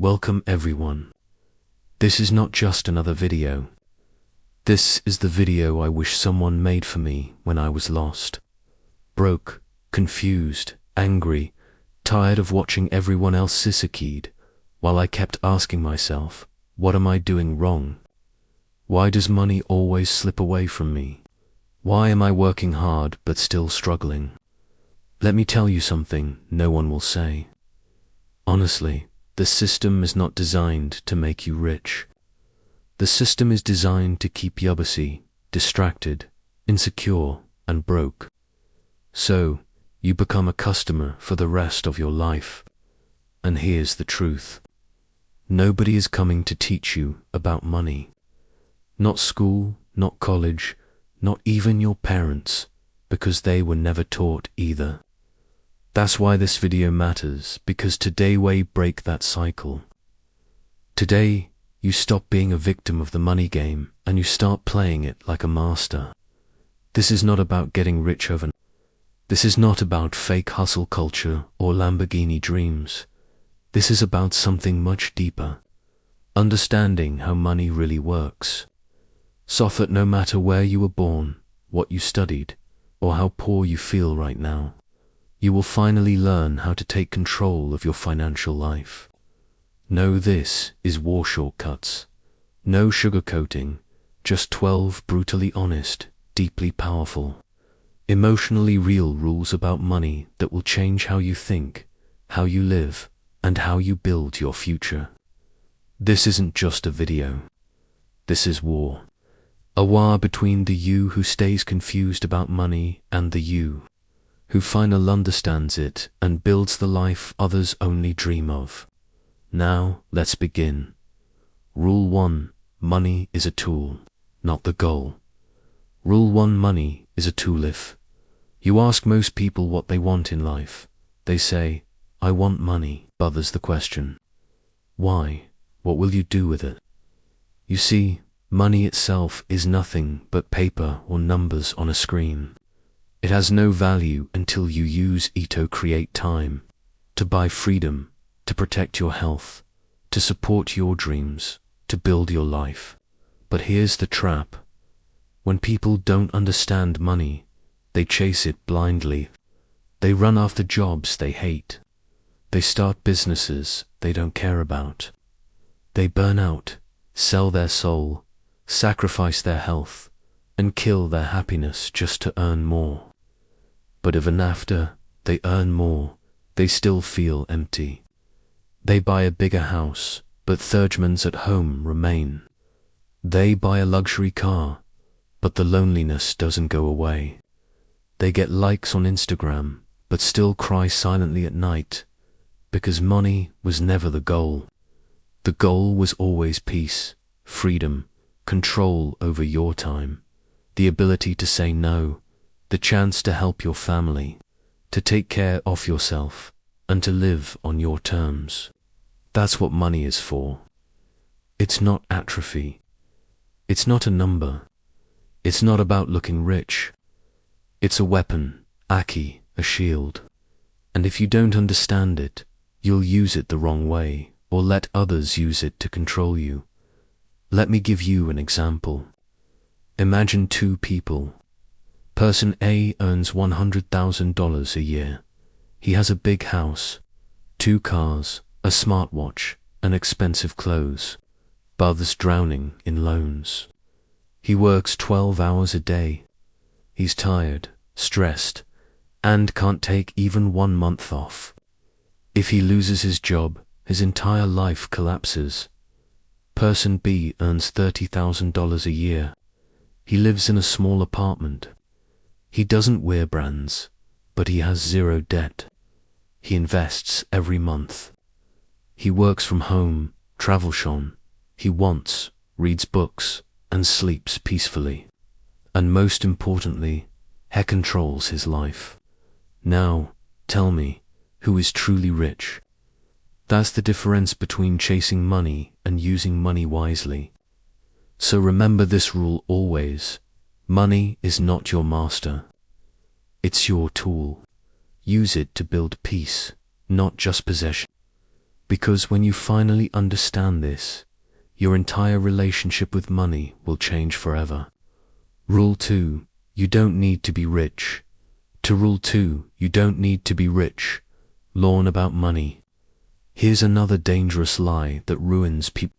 Welcome everyone. This is not just another video. This is the video I wish someone made for me when I was lost, broke, confused, angry, tired of watching everyone else succeed, while I kept asking myself, what am I doing wrong? Why does money always slip away from me? Why am I working hard but still struggling? Let me tell you something no one will say. Honestly, the system is not designed to make you rich. The system is designed to keep you busy, distracted, insecure, and broke. So, you become a customer for the rest of your life. And here's the truth. Nobody is coming to teach you about money. Not school, not college, not even your parents, because they were never taught either. That's why this video matters, because today we break that cycle. Today, you stop being a victim of the money game and you start playing it like a master. This is not about getting rich overnight. This is not about fake hustle culture or Lamborghini dreams. This is about something much deeper. Understanding how money really works. So that no matter where you were born, what you studied, or how poor you feel right now, you will finally learn how to take control of your financial life. No, this is war shortcuts. No sugarcoating, just 12 brutally honest, deeply powerful, emotionally real rules about money that will change how you think, how you live, and how you build your future. This isn't just a video. This is war. A war between the you who stays confused about money and the you who finally understands it and builds the life others only dream of. Now, let's begin. Rule 1. Money is a tool, not the goal. Rule 1. Money is a tool. If you ask most people what they want in life, they say, I want money. But there's the question. Why? What will you do with it? You see, money itself is nothing but paper or numbers on a screen. It has no value until you use it to create time, to buy freedom, to protect your health, to support your dreams, to build your life. But here's the trap. When people don't understand money, they chase it blindly. They run after jobs they hate. They start businesses they don't care about. They burn out, sell their soul, sacrifice their health, and kill their happiness just to earn more. But even after they earn more, they still feel empty. They buy a bigger house, but thirdsmans at home remain. They buy a luxury car, but the loneliness doesn't go away. They get likes on Instagram, but still cry silently at night, because money was never the goal. The goal was always peace, freedom, control over your time, the ability to say no, the chance to help your family, to take care of yourself, and to live on your terms. That's what money is for. It's not atrophy. It's not a number. It's not about looking rich. It's a weapon, a shield. And if you don't understand it, you'll use it the wrong way, or let others use it to control you. Let me give you an example. Imagine two people. Person A earns $100,000 a year. He has a big house, 2 cars, a smartwatch, and expensive clothes. But others drowning in loans. He works 12 hours a day. He's tired, stressed, and can't take even 1 month off. If he loses his job, his entire life collapses. Person B earns $30,000 a year. He lives in a small apartment. He doesn't wear brands, but he has 0 debt. He invests every month. He works from home, travels on he wants, reads books, and sleeps peacefully. And most importantly, he controls his life. Now, tell me, who is truly rich? That's the difference between chasing money and using money wisely. So remember this rule always. Money is not your master. It's your tool. Use it to build peace, not just possession. Because when you finally understand this, your entire relationship with money will change forever. Rule 2. You don't need to be rich. To Rule 2. You don't need to be rich. Learn about money. Here's another dangerous lie that ruins people.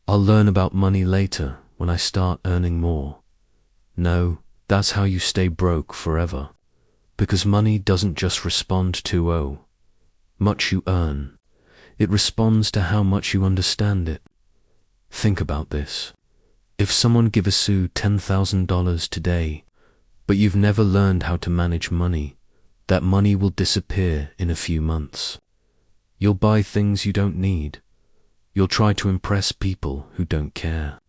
I'll learn about money later when I start earning more. No, that's how you stay broke forever. Because money doesn't just respond to much you earn. It responds to how much you understand it. Think about this. If someone gives you $10,000 today, but you've never learned how to manage money, that money will disappear in a few months. You'll buy things you don't need. You'll try to impress people who don't care.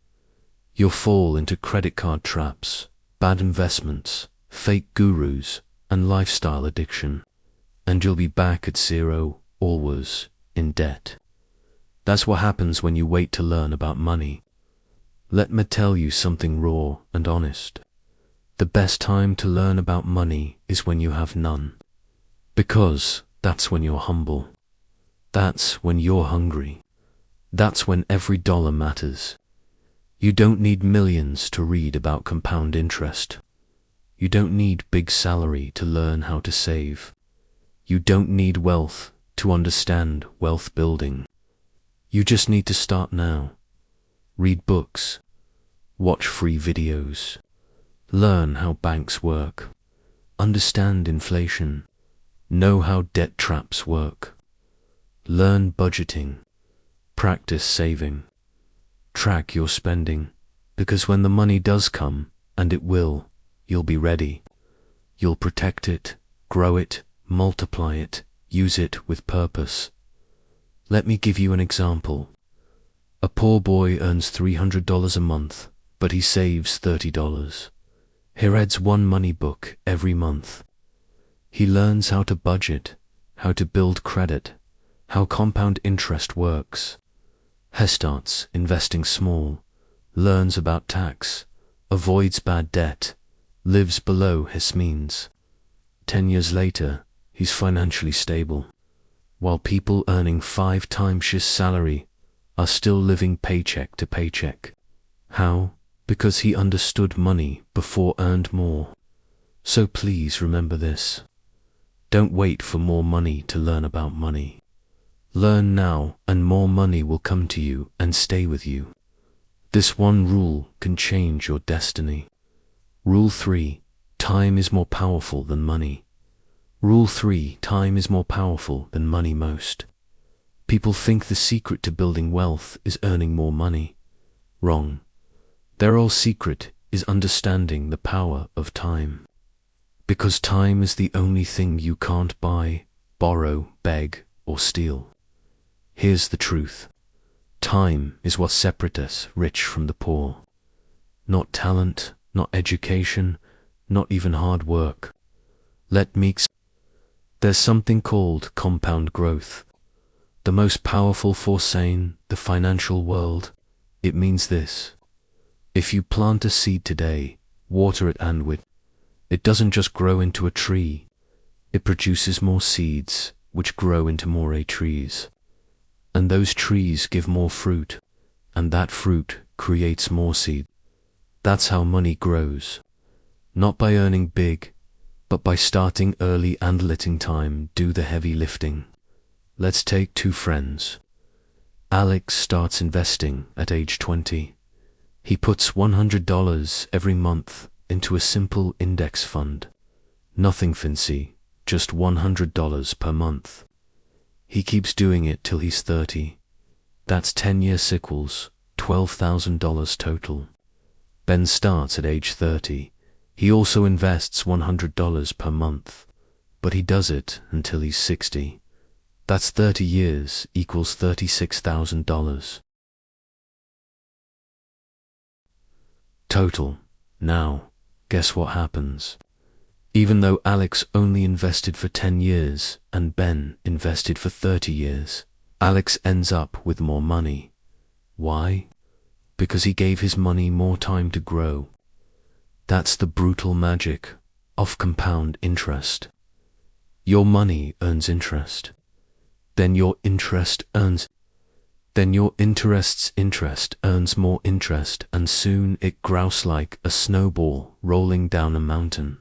You'll fall into credit card traps, bad investments, fake gurus, and lifestyle addiction. And you'll be back at zero, always in debt. That's what happens when you wait to learn about money. Let me tell you something raw and honest. The best time to learn about money is when you have none. Because that's when you're humble. That's when you're hungry. That's when every dollar matters. You don't need millions to read about compound interest. You don't need big salary to learn how to save. You don't need wealth to understand wealth building. You just need to start now. Read books. Watch free videos. Learn how banks work. Understand inflation. Know how debt traps work. Learn budgeting. Practice saving. Track your spending, because when the money does come, and it will, you'll be ready. You'll protect it, grow it, multiply it, use it with purpose. Let me give you an example. A poor boy earns $300 a month, but he saves $30. He reads one money book every month. He learns how to budget, how to build credit, how compound interest works. He starts investing small, learns about tax, avoids bad debt, lives below his means. 10 years later, he's financially stable, while people earning 5 times his salary are still living paycheck to paycheck. How? Because he understood money before earned more. So please remember this. Don't wait for more money to learn about money. Learn now, and more money will come to you and stay with you. This one rule can change your destiny. Rule 3. Time is more powerful than money. Rule 3. Time is more powerful than money most. People think the secret to building wealth is earning more money. Wrong. Their whole secret is understanding the power of time. Because time is the only thing you can't buy, borrow, beg, or steal. Here's the truth. Time is what separates us rich from the poor. Not talent, not education, not even hard work. There's something called compound growth. The most powerful force in the financial world. It means this. If you plant a seed today, water it and it doesn't just grow into a tree. It produces more seeds, which grow into more trees. And those trees give more fruit, and that fruit creates more seed. That's how money grows. Not by earning big, but by starting early and letting time do the heavy lifting. Let's take 2 friends. Alex starts investing at age 20. He puts $100 every month into a simple index fund. Nothing fancy, just $100 per month. He keeps doing it till he's 30. That's 10 years equals $12,000 total. Ben starts at age 30. He also invests $100 per month, but he does it until he's 60. That's 30 years equals $36,000. Total. Now, guess what happens? Even though Alex only invested for 10 years and Ben invested for 30 years, Alex ends up with more money. Why? Because he gave his money more time to grow. That's the brutal magic of compound interest. Your money earns interest. then your interest's interest earns more interest, and soon it grows like a snowball rolling down a mountain.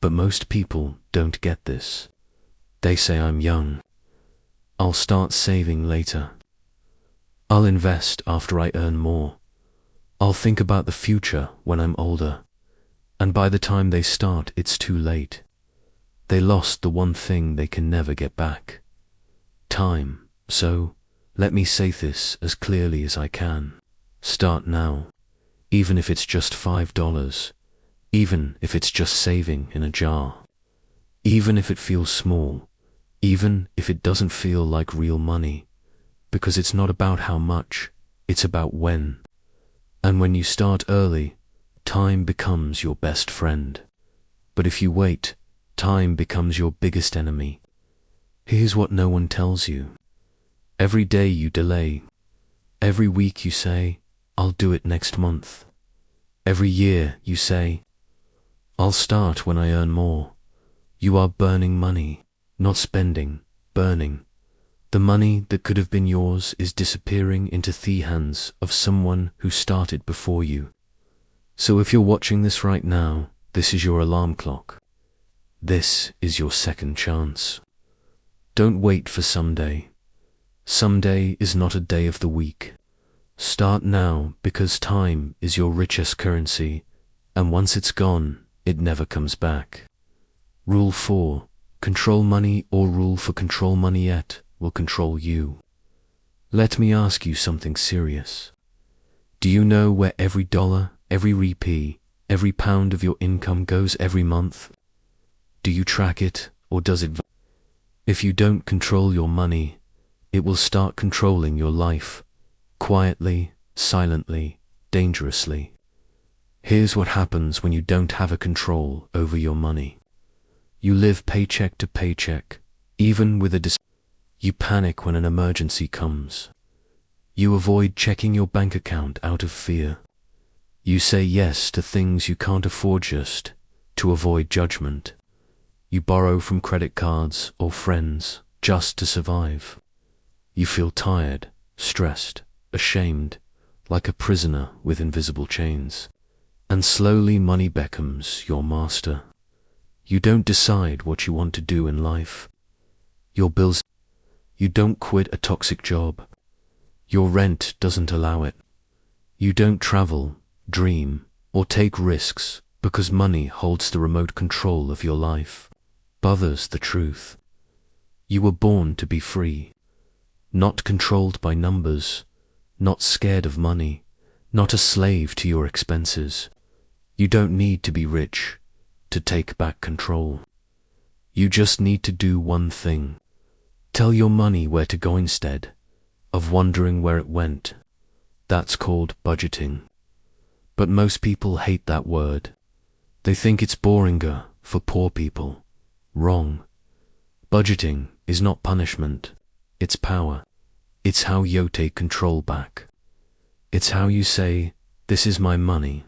But most people don't get this. They say, I'm young. I'll start saving later. I'll invest after I earn more. I'll think about the future when I'm older. And by the time they start, it's too late. They lost the one thing they can never get back: time. So, let me say this as clearly as I can. Start now, even if it's just $5, even if it's just saving in a jar, even if it feels small, even if it doesn't feel like real money, because it's not about how much, it's about when. And when you start early, time becomes your best friend. But if you wait, time becomes your biggest enemy. Here's what no one tells you. Every day you delay, every week you say, I'll do it next month. Every year you say, I'll start when I earn more. You are burning money, not spending, burning. The money that could have been yours is disappearing into the hands of someone who started before you. So if you're watching this right now, this is your alarm clock. This is your second chance. Don't wait for someday. Someday is not a day of the week. Start now, because time is your richest currency, and once it's gone, it never comes back. Rule 4. Control money, or rule for control money yet will control you. Let me ask you something serious. Do you know where every dollar, every rupee, every pound of your income goes every month? Do you track it, or does it? If you don't control your money, it will start controlling your life, quietly, silently, dangerously. Here's what happens when you don't have a control over your money. You live paycheck to paycheck, even with a You panic when an emergency comes. You avoid checking your bank account out of fear. You say yes to things you can't afford just to avoid judgment. You borrow from credit cards or friends just to survive. You feel tired, stressed, ashamed, like a prisoner with invisible chains. And slowly money becomes your master. You don't decide what you want to do in life. Your bills. You don't quit a toxic job. Your rent doesn't allow it. You don't travel, dream, or take risks because money holds the remote control of your life. Bothers the truth. You were born to be free, not controlled by numbers, not scared of money, not a slave to your expenses. You don't need to be rich to take back control. You just need to do one thing. Tell your money where to go instead of wondering where it went. That's called budgeting. But most people hate that word. They think it's boringer for poor people. Wrong. Budgeting is not punishment. It's power. It's how you take control back. It's how you say, this is my money.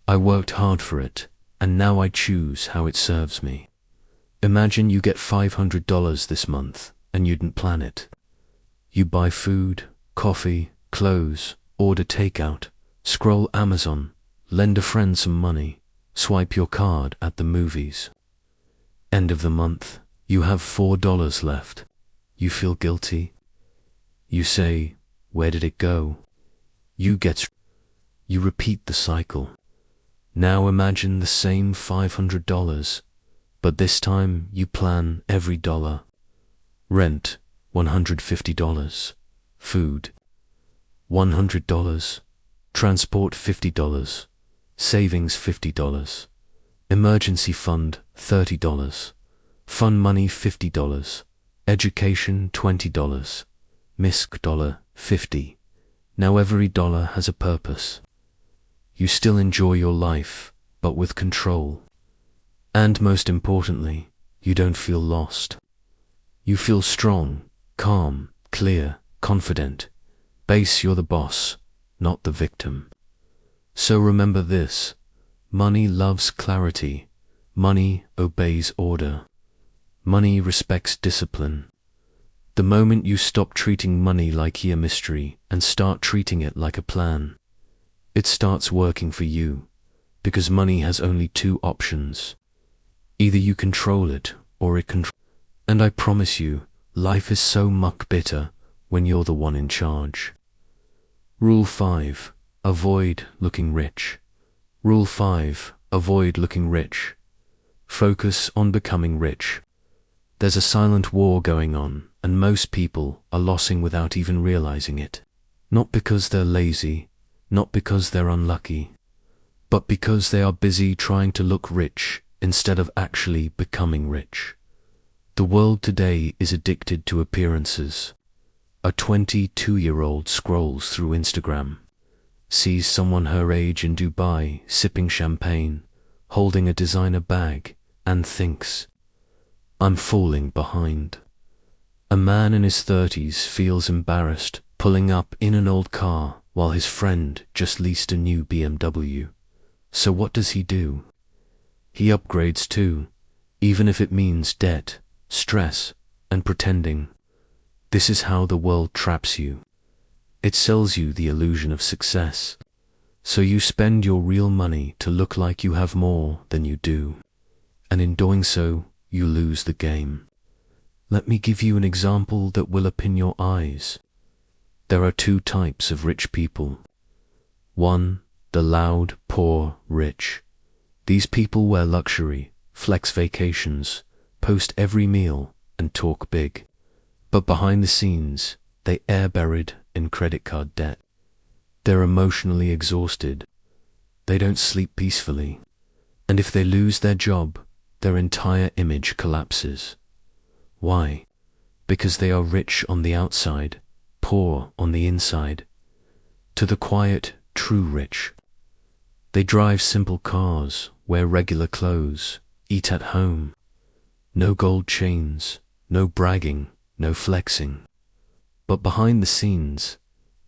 I worked hard for it, and now I choose how it serves me. Imagine you get $500 this month, and you didn't plan it. You buy food, coffee, clothes, order takeout, scroll Amazon, lend a friend some money, swipe your card at the movies. End of the month, you have $4 left. You feel guilty. You say, where did it go? You repeat the cycle. Now imagine the same $500, but this time you plan every dollar. Rent, $150. Food, $100. Transport, $50. Savings, $50. Emergency fund, $30. Fun money, $50. Education, $20. Misc $50. Now every dollar has a purpose. You still enjoy your life, but with control. And most importantly, you don't feel lost. You feel strong, calm, clear, confident. Base, you're the boss, not the victim. So remember this: money loves clarity. Money obeys order. Money respects discipline. The moment you stop treating money like a mystery and start treating it like a plan, it starts working for you, because money has only two options. Either you control it or it controls. And I promise you, life is so muck bitter when you're the one in charge. Rule 5. Avoid looking rich. Rule 5. Avoid looking rich. Focus on becoming rich. There's a silent war going on, and most people are losing without even realizing it. Not because they're lazy, not because they're unlucky, but because they are busy trying to look rich instead of actually becoming rich. The world today is addicted to appearances. A 22-year-old scrolls through Instagram, sees someone her age in Dubai sipping champagne, holding a designer bag, and thinks, "I'm falling behind." A man in his 30s feels embarrassed pulling up in an old car while his friend just leased a new BMW. So what does he do? He upgrades too, even if it means debt, stress, and pretending. This is how the world traps you. It sells you the illusion of success. So you spend your real money to look like you have more than you do. And in doing so, you lose the game. Let me give you an example that will open your eyes. There are two types of rich people. 1. The loud, poor, rich. These people wear luxury, flex vacations, post every meal, and talk big. But behind the scenes, they are buried in credit card debt. They're emotionally exhausted. They don't sleep peacefully. And if they lose their job, their entire image collapses. Why? Because they are rich on the outside, poor on the inside. To the quiet, true rich. They drive simple cars, wear regular clothes, eat at home. No gold chains, no bragging, no flexing. But behind the scenes,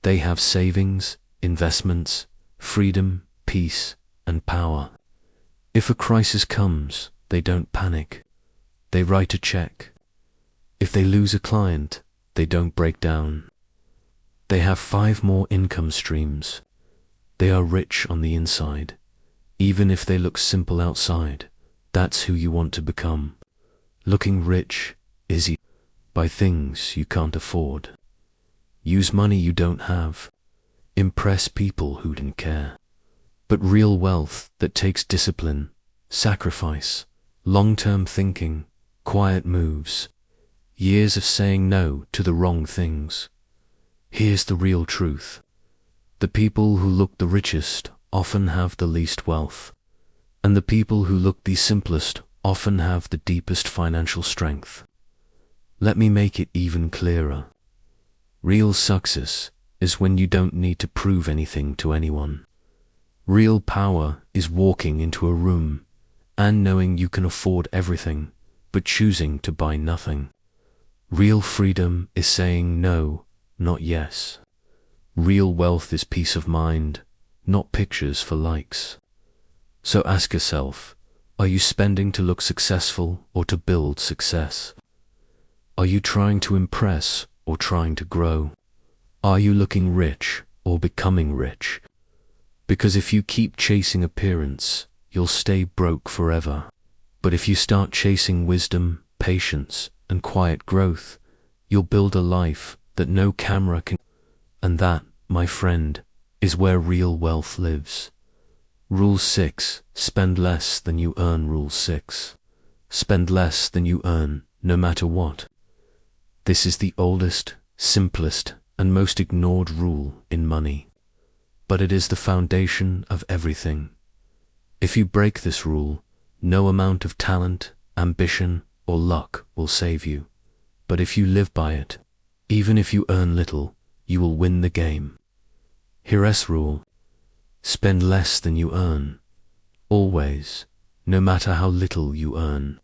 they have savings, investments, freedom, peace, and power. If a crisis comes, they don't panic. They write a check. If they lose a client, they don't break down. They have 5 more income streams. They are rich on the inside. Even if they look simple outside, that's who you want to become. Looking rich is easy. Buy things you can't afford. Use money you don't have. Impress people who don't care. But real wealth that takes discipline, sacrifice, long-term thinking, quiet moves, years of saying no to the wrong things. Here's the real truth. The people who look the richest often have the least wealth, and the people who look the simplest often have the deepest financial strength. Let me make it even clearer. Real success is when you don't need to prove anything to anyone. Real power is walking into a room and knowing you can afford everything, but choosing to buy nothing. Real freedom is saying no, not yes. Real wealth is peace of mind, not pictures for likes. So ask yourself, are you spending to look successful or to build success? Are you trying to impress or trying to grow? Are you looking rich or becoming rich? Because if you keep chasing appearance, you'll stay broke forever. But if you start chasing wisdom, patience, and quiet growth, you'll build a life that no camera can. And that, my friend, is where real wealth lives. Rule 6. Spend less than you earn. Rule 6. Spend less than you earn, no matter what. This is the oldest, simplest, and most ignored rule in money. But it is the foundation of everything. If you break this rule, no amount of talent, ambition, or luck will save you. But if you live by it, even if you earn little, you will win the game. Here's rule. Spend less than you earn. Always, no matter how little you earn.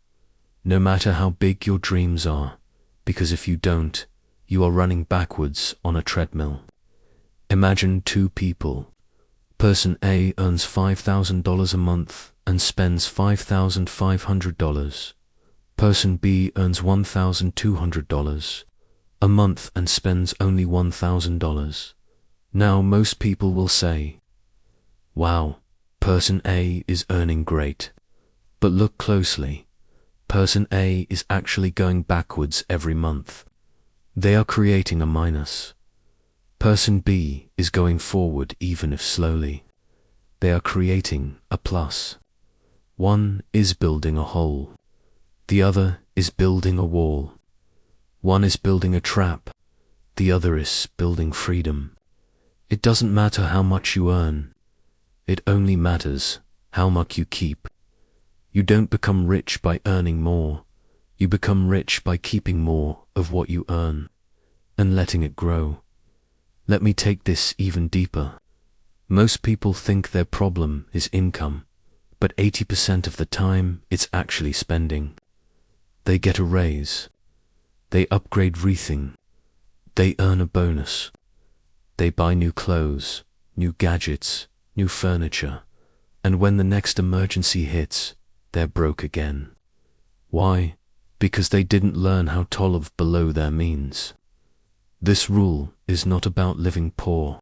No matter how big your dreams are, because if you don't, you are running backwards on a treadmill. Imagine 2 people. Person A earns $5,000 a month and spends $5,500. Person B earns $1,200, a month and spends only $1,000. Now most people will say, wow, person A is earning great. But look closely. Person A is actually going backwards every month. They are creating a minus. Person B is going forward even if slowly. They are creating a plus. One is building a hole. The other is building a wall. One is building a trap. The other is building freedom. It doesn't matter how much you earn. It only matters how much you keep. You don't become rich by earning more. You become rich by keeping more of what you earn and letting it grow. Let me take this even deeper. Most people think their problem is income, but 80% of the time it's actually spending. They get a raise. They upgrade everything. They earn a bonus. They buy new clothes, new gadgets, new furniture, and when the next emergency hits, they're broke again. Why? Because they didn't learn how to live below their means. This rule is not about living poor.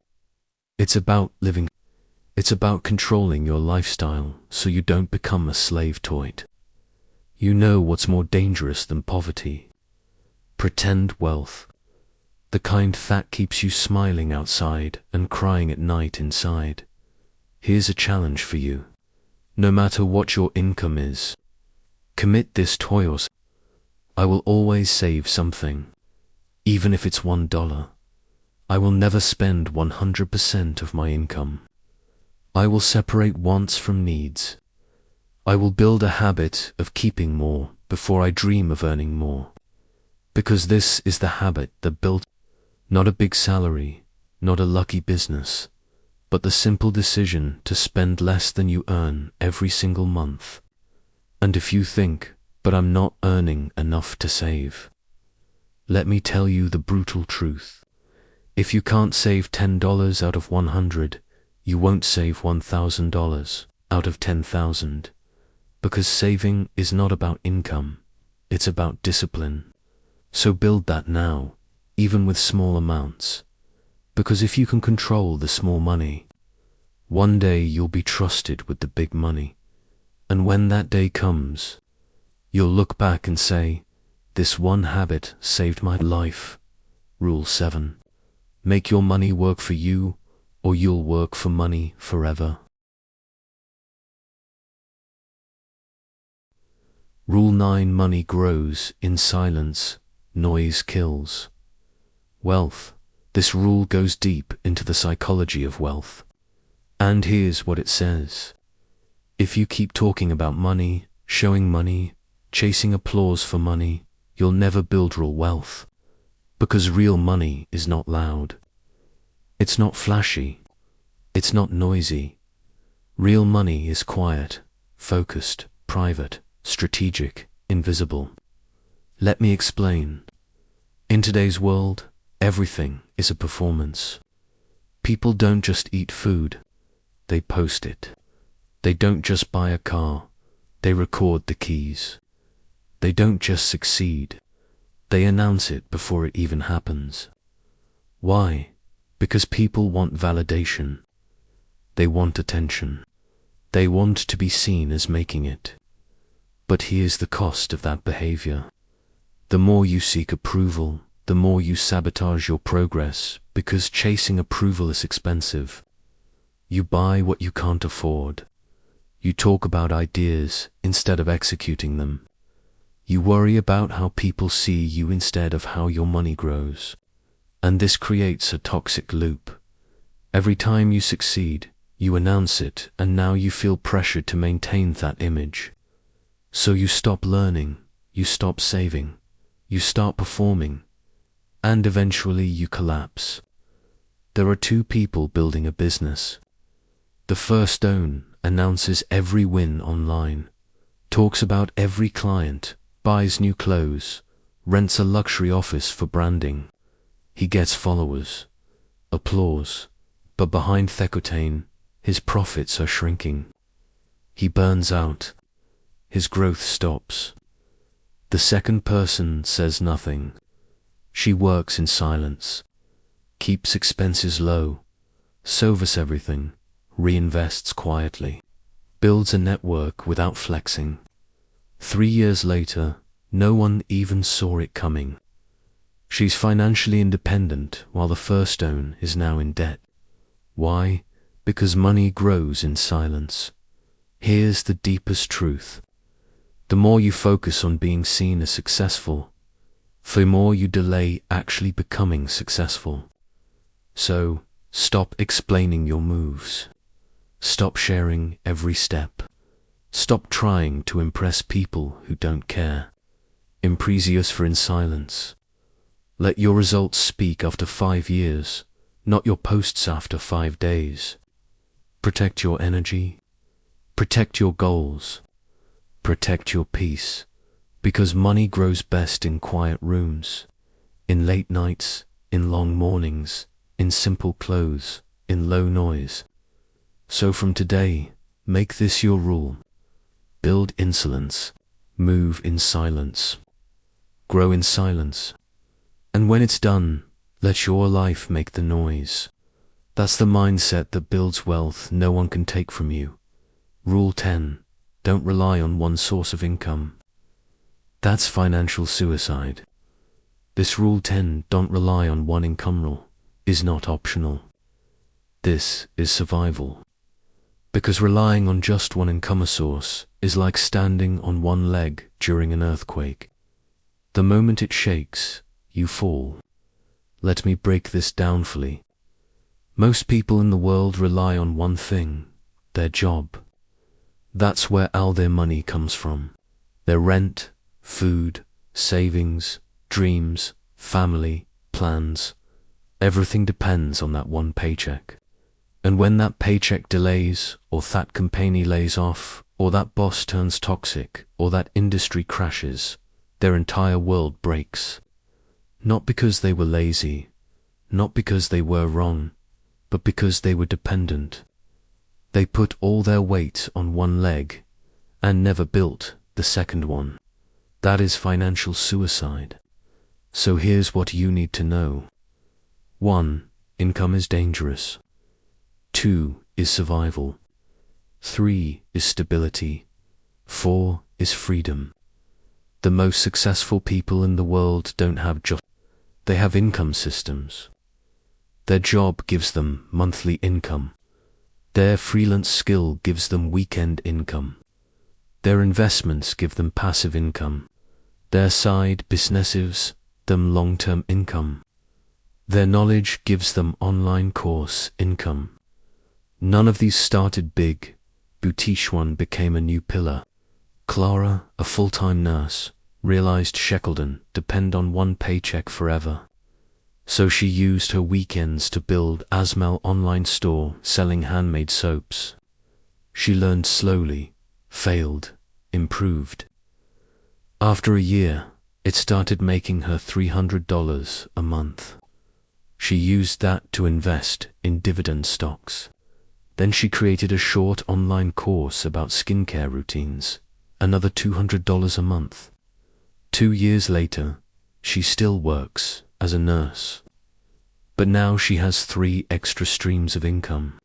It's about living. It's about controlling your lifestyle so you don't become a slave to it. You know what's more dangerous than poverty? Pretend wealth. The kind that keeps you smiling outside and crying at night inside. Here's a challenge for you. No matter what your income is, commit this to yourself. I will always save something, even if it's $1. I will never spend 100% of my income. I will separate wants from needs. I will build a habit of keeping more before I dream of earning more. Because this is the habit that built not a big salary, not a lucky business, but the simple decision to spend less than you earn every single month. And if you think, but I'm not earning enough to save, let me tell you the brutal truth. If you can't save $10 out of 100, you won't save $1,000 out of 10,000. Because saving is not about income, it's about discipline. So build that now, even with small amounts. Because if you can control the small money, one day you'll be trusted with the big money. And when that day comes, you'll look back and say, this one habit saved my life. Rule 7. Make your money work for you, or you'll work for money forever. Rule 9. Money grows in silence, noise kills. Wealth. This rule goes deep into the psychology of wealth. And here's what it says. If you keep talking about money, showing money, chasing applause for money, you'll never build real wealth. Because real money is not loud. It's not flashy. It's not noisy. Real money is quiet, focused, private, strategic, invisible. Let me explain. In today's world, everything is a performance. People don't just eat food, they post it. They don't just buy a car, they record the keys. They don't just succeed, they announce it before it even happens. Why? Because people want validation. They want attention. They want to be seen as making it. But here's the cost of that behavior. The more you seek approval, the more you sabotage your progress, because chasing approval is expensive. You buy what you can't afford. You talk about ideas instead of executing them. You worry about how people see you instead of how your money grows. And this creates a toxic loop. Every time you succeed, you announce it, and now you feel pressured to maintain that image. So you stop learning, you stop saving, you start performing, and eventually you collapse. There are two people building a business. The first announces every win online, talks about every client, buys new clothes, rents a luxury office for branding. He gets followers, applause, but behind Thecotane, his profits are shrinking. He burns out. His growth stops. The second person says nothing. She works in silence, keeps expenses low, saves everything, reinvests quietly, builds a network without flexing. 3 years later, no one even saw it coming. She's financially independent while the firstborn is now in debt. Why? Because money grows in silence. Here's the deepest truth. The more you focus on being seen as successful, the more you delay actually becoming successful. So, stop explaining your moves. Stop sharing every step. Stop trying to impress people who don't care. Impressius for in silence. Let your results speak after 5 years, not your posts after 5 days. Protect your energy. Protect your goals. Protect your peace. Because money grows best in quiet rooms, in late nights, in long mornings, in simple clothes, in low noise. So from today, make this your rule. Build insolence. Move in silence. Grow in silence. And when it's done, let your life make the noise. That's the mindset that builds wealth no one can take from you. Rule 10. Don't rely on one source of income. That's financial suicide. This Rule 10, don't rely on one income rule, is not optional. This is survival. Because relying on just one income source is like standing on one leg during an earthquake. The moment it shakes, you fall. Let me break this down fully. Most people in the world rely on one thing, their job. That's where all their money comes from. Their rent, food, savings, dreams, family, plans. Everything depends on that one paycheck. And when that paycheck delays, or that company lays off, or that boss turns toxic, or that industry crashes, their entire world breaks. Not because they were lazy, not because they were wrong, but because they were dependent. They put all their weight on one leg, and never built the second one. That is financial suicide. So here's what you need to know. 1. Income is dangerous. 2 is survival. 3 is stability. 4 is freedom. The most successful people in the world don't have jobs. They have income systems. Their job gives them monthly income. Their freelance skill gives them weekend income. Their investments give them passive income. Their side businesses them long-term income. Their knowledge gives them online course income. None of these started big. Boutique one became a new pillar. Clara, a full-time nurse, realized Shackleton depend on one paycheck forever. So she used her weekends to build Asmal online store selling handmade soaps. She learned slowly, failed, improved. After a year, it started making her $300 a month. She used that to invest in dividend stocks. Then she created a short online course about skincare routines, another $200 a month. 2 years later, she still works as a nurse. But now she has 3 extra streams of income.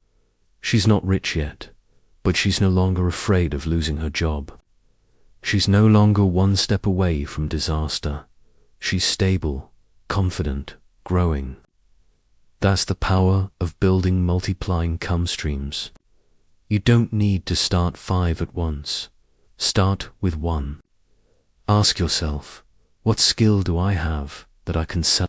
She's not rich yet, but she's no longer afraid of losing her job. She's no longer one step away from disaster. She's stable, confident, growing. That's the power of building multiplying income streams. You don't need to start 5 at once. Start with 1. Ask yourself, what skill do I have that I can sell?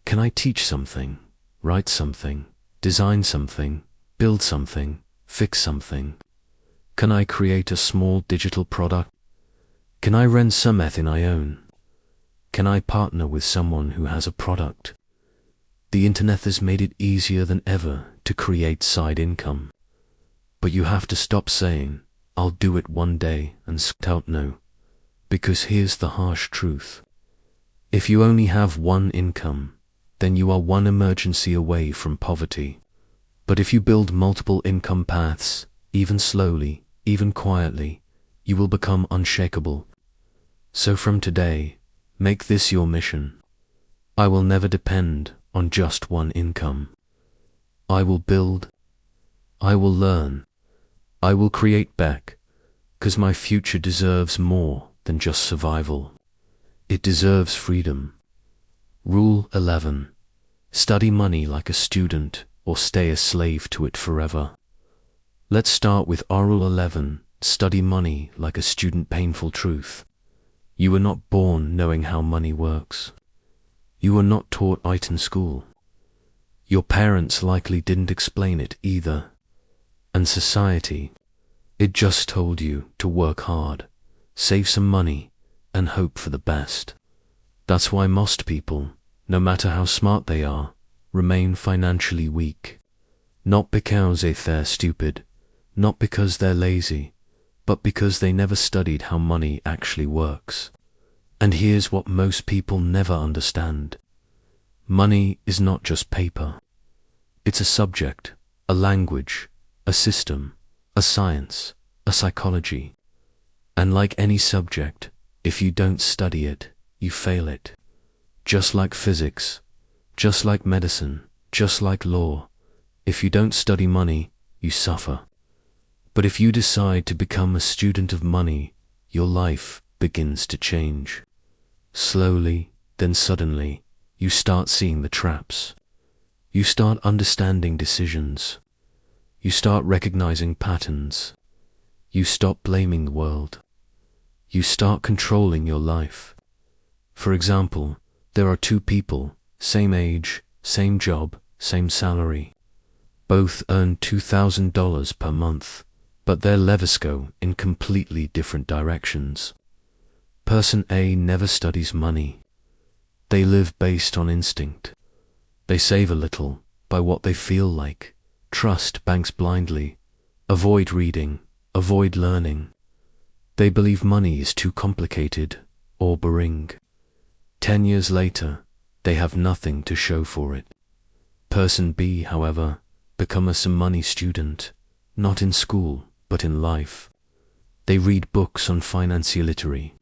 Can I teach something, write something, design something, build something, fix something? Can I create a small digital product? Can I rent something I own? Can I partner with someone who has a product? The internet has made it easier than ever to create side income. But you have to stop saying, I'll do it one day and out no. Because here's the harsh truth. If you only have one income, then you are one emergency away from poverty. But if you build multiple income paths, even slowly, even quietly, you will become unshakable. So from today, make this your mission. I will never depend on just one income. I will build, I will learn, I will create back, 'cause my future deserves more than just survival. It deserves freedom. Rule 11. Study money like a student or stay a slave to it forever. Let's start with Rule 11. Study money like a student. Painful truth. You were not born knowing how money works. You were not taught it in school. Your parents likely didn't explain it either. And society, it just told you to work hard, save some money, and hope for the best. That's why most people, no matter how smart they are, remain financially weak. Not because they're stupid, not because they're lazy, but because they never studied how money actually works. And here's what most people never understand. Money is not just paper. It's a subject, a language, a system, a science, a psychology. And like any subject, if you don't study it, you fail it. Just like physics, just like medicine, just like law, if you don't study money, you suffer. But if you decide to become a student of money, your life begins to change. Slowly, then suddenly, you start seeing the traps. You start understanding decisions. You start recognizing patterns. You stop blaming the world. You start controlling your life. For example, there are two people, same age, same job, same salary. Both earn $2,000 per month, but their lives go in completely different directions. Person A never studies money. They live based on instinct. They save a little by what they feel like, trust banks blindly, avoid reading, avoid learning. They believe money is too complicated or boring. 10 years later, they have nothing to show for it. Person B, however, becomes a money student, not in school, but in life. They read books on financial literacy.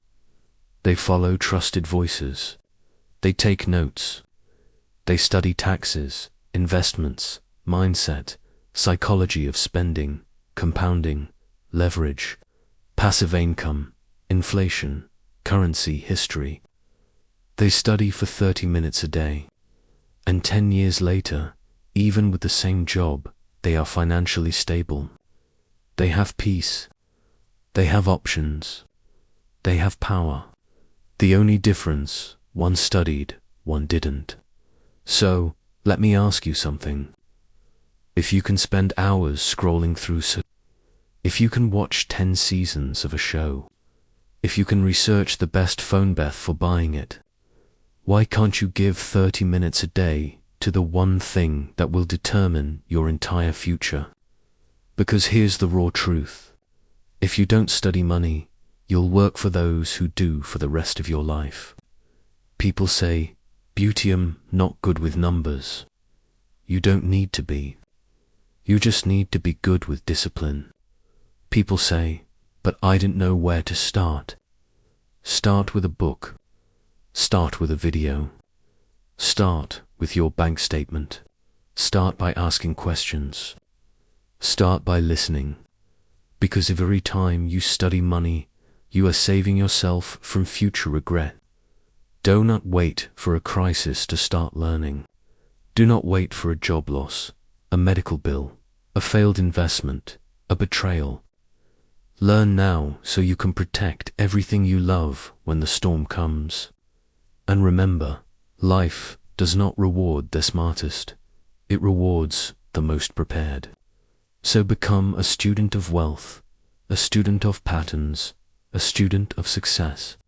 They follow trusted voices. They take notes. They study taxes, investments, mindset, psychology of spending, compounding, leverage, passive income, inflation, currency history. They study for 30 minutes a day. And 10 years later, even with the same job, they are financially stable. They have peace. They have options. They have power. The only difference, one studied, one didn't. So, let me ask you something. If you can spend hours scrolling through, if you can watch 10 seasons of a show, if you can research the best phone for buying it, why can't you give 30 minutes a day to the one thing that will determine your entire future? Because here's the raw truth. If you don't study money, you'll work for those who do for the rest of your life. People say, Beautium, not good with numbers. You don't need to be. You just need to be good with discipline. People say, but I didn't know where to start. Start with a book. Start with a video. Start with your bank statement. Start by asking questions. Start by listening. Because every time you study money, you are saving yourself from future regret. Do not wait for a crisis to start learning. Do not wait for a job loss, a medical bill, a failed investment, a betrayal. Learn now so you can protect everything you love when the storm comes. And remember, life does not reward the smartest. It rewards the most prepared. So become a student of wealth, a student of patterns, a student of success,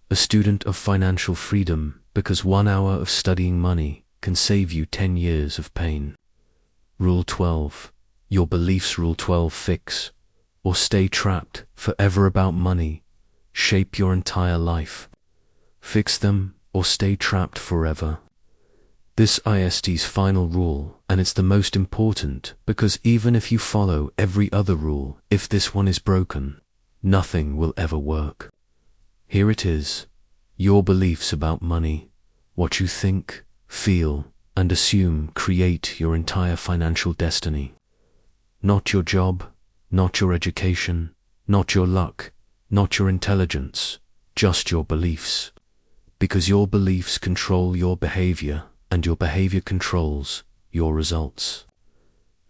a student of financial freedom, because 1 hour of studying money can save you 10 years of pain. Rule 12. Your beliefs. Rule 12. Fix or stay trapped forever about money. Shape your entire life. Fix them or stay trapped forever. This is final rule, and it's the most important, because even if you follow every other rule, if this one is broken, nothing will ever work. Here it is. Your beliefs about money. What you think, feel, and assume create your entire financial destiny. Not your job, not your education, not your luck, not your intelligence, just your beliefs. Because your beliefs control your behavior, and your behavior controls your results.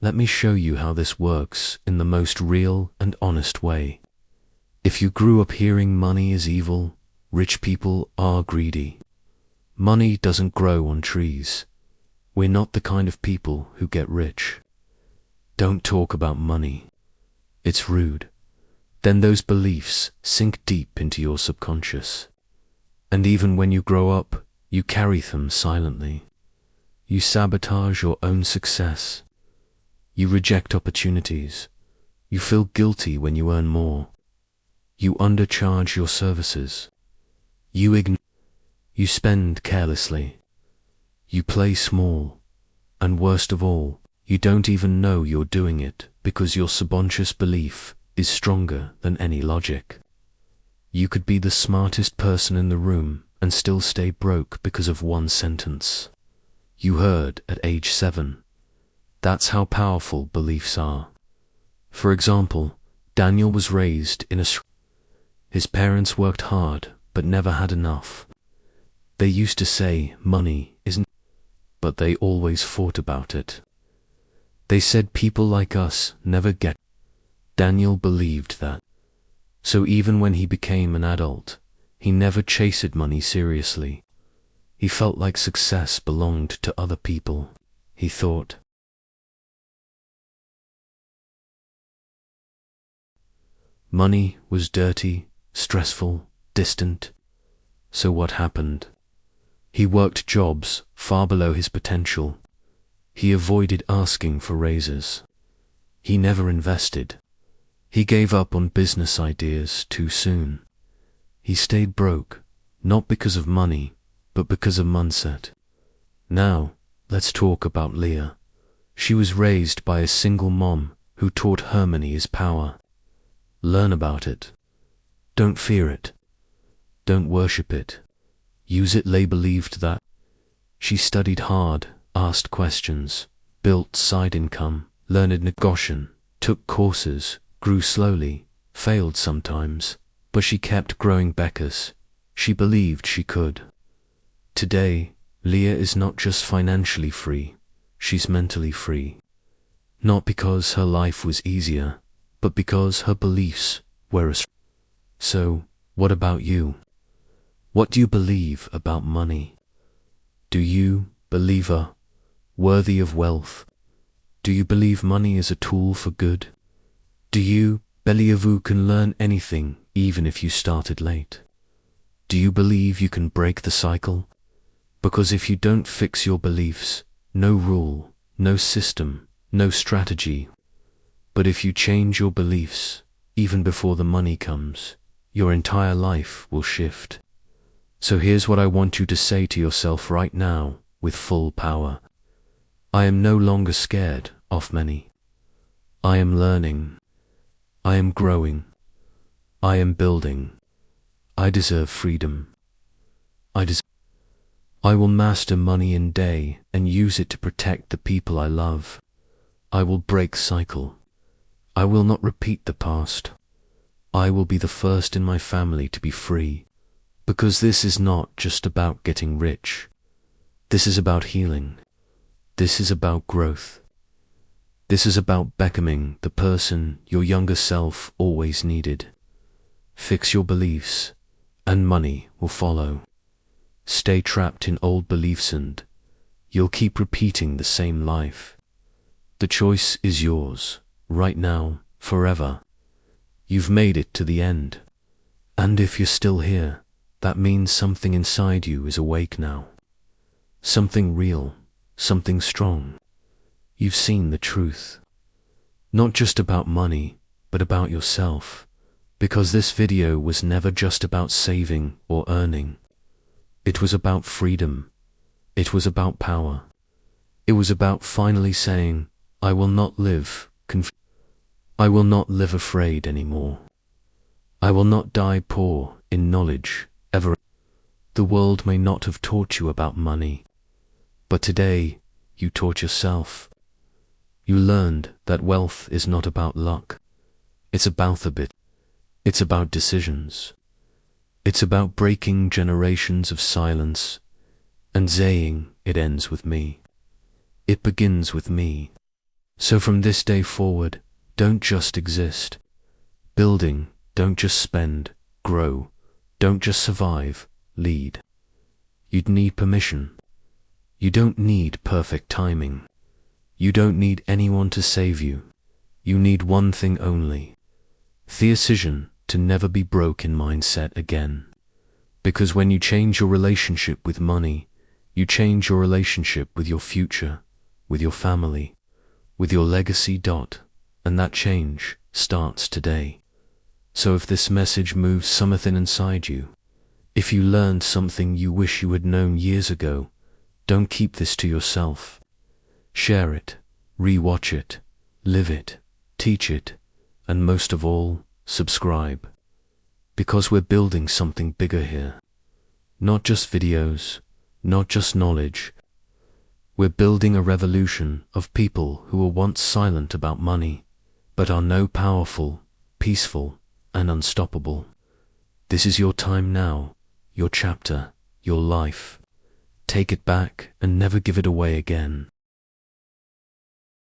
Let me show you how this works in the most real and honest way. If you grew up hearing money is evil, rich people are greedy. Money doesn't grow on trees. We're not the kind of people who get rich. Don't talk about money. It's rude. Then those beliefs sink deep into your subconscious. And even when you grow up, you carry them silently. You sabotage your own success. You reject opportunities. You feel guilty when you earn more. You undercharge your services. You spend carelessly. You play small. And worst of all, you don't even know you're doing it because your subconscious belief is stronger than any logic. You could be the smartest person in the room and still stay broke because of one sentence you heard at age 7. That's how powerful beliefs are. For example, Daniel was raised in a his parents worked hard but never had enough. They used to say money isn't, but they always fought about it. They said people like us never get. Daniel believed that. So even when he became an adult, he never chased money seriously. He felt like success belonged to other people. He thought money was dirty, stressful, distant. So what happened? He worked jobs far below his potential. He avoided asking for raises. He never invested. He gave up on business ideas too soon. He stayed broke, not because of money, but because of mindset. Now, let's talk about Leah. She was raised by a single mom who taught her money is power. Learn about it. Don't fear it. Don't worship it. Use it. Leah believed that. She studied hard, asked questions, built side income, learned negotiation, took courses, grew slowly, failed sometimes, but she kept growing because she believed she could. Today, Leah is not just financially free, she's mentally free. Not because her life was easier, but because her beliefs were as. So, what about you? What do you believe about money? Do you believe her worthy of wealth? Do you believe money is a tool for good? Do you believe you can learn anything even if you started late? Do you believe you can break the cycle? Because if you don't fix your beliefs, no rule, no system, no strategy. But if you change your beliefs, even before the money comes, your entire life will shift. So here's what I want you to say to yourself right now with full power. I am no longer scared of money. I am learning. I am growing. I am building. I deserve freedom. I will master money in day and use it to protect the people I love. I will break cycle. I will not repeat the past. I will be the first in my family to be free. Because this is not just about getting rich. This is about healing. This is about growth. This is about becoming the person your younger self always needed. Fix your beliefs, and money will follow. Stay trapped in old beliefs and you'll keep repeating the same life. The choice is yours, right now, forever. You've made it to the end. And if you're still here, that means something inside you is awake now. Something real, something strong. You've seen the truth. Not just about money, but about yourself. Because this video was never just about saving or earning. It was about freedom. It was about power. It was about finally saying, I will not live I will not live afraid anymore. I will not die poor in knowledge, ever. The world may not have taught you about money, but today you taught yourself. You learned that wealth is not about luck. It's about a bit. It's about decisions. It's about breaking generations of silence and saying it ends with me. It begins with me. So from this day forward, don't just exist. Building, don't just spend, grow. Don't just survive, lead. You'd need permission. You don't need perfect timing. You don't need anyone to save you. You need one thing only: the decision to never be broke in mindset again. Because when you change your relationship with money, you change your relationship with your future, with your family, with your legacy. And that change starts today. So if this message moves something inside you, if you learned something you wish you had known years ago, don't keep this to yourself. Share it, re-watch it, live it, teach it, and most of all, subscribe. Because we're building something bigger here. Not just videos, not just knowledge. We're building a revolution of people who were once silent about money, but are now powerful, peaceful, and unstoppable. This is your time now, your chapter, your life. Take it back and never give it away again.